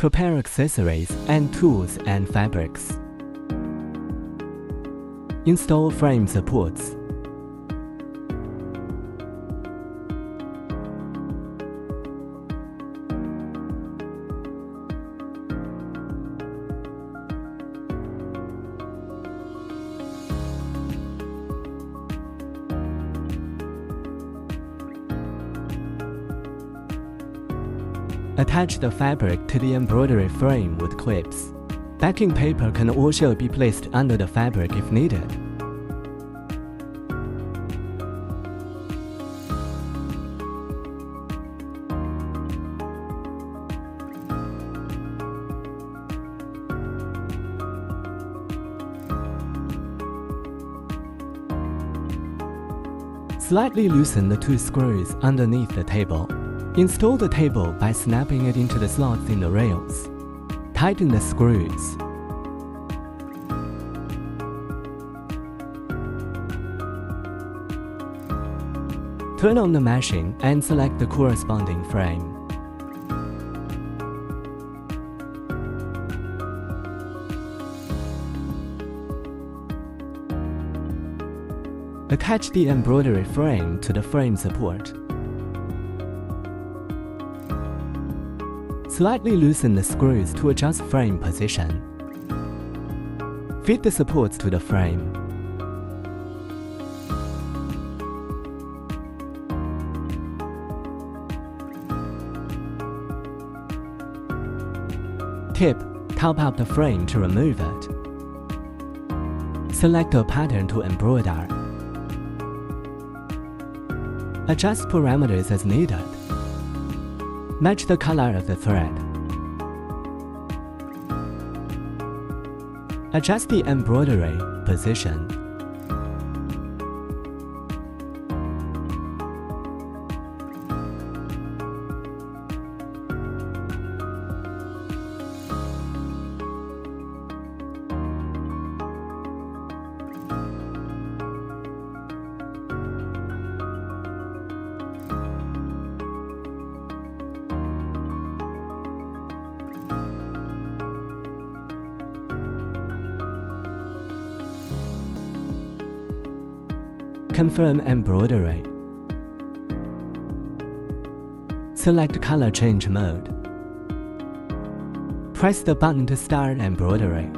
Prepare accessories and tools and fabrics. Install frame supports. Attach the fabric to the embroidery frame with clips. Backing paper can also be placed under the fabric if needed. Slightly loosen the 2 screws underneath the table. Install the table by snapping it into the slots in the rails. Tighten the screws. Turn on the meshing and select the corresponding frame. Attach the embroidery frame to the frame support. Slightly loosen the screws to adjust frame position. Fit the supports to the frame. Tip, top up the frame to remove it. Select a pattern to embroider. Adjust parameters as needed. Match the color of the thread. Adjust the embroidery position. Confirm embroidery. Select color change mode. Press the button to start embroidery.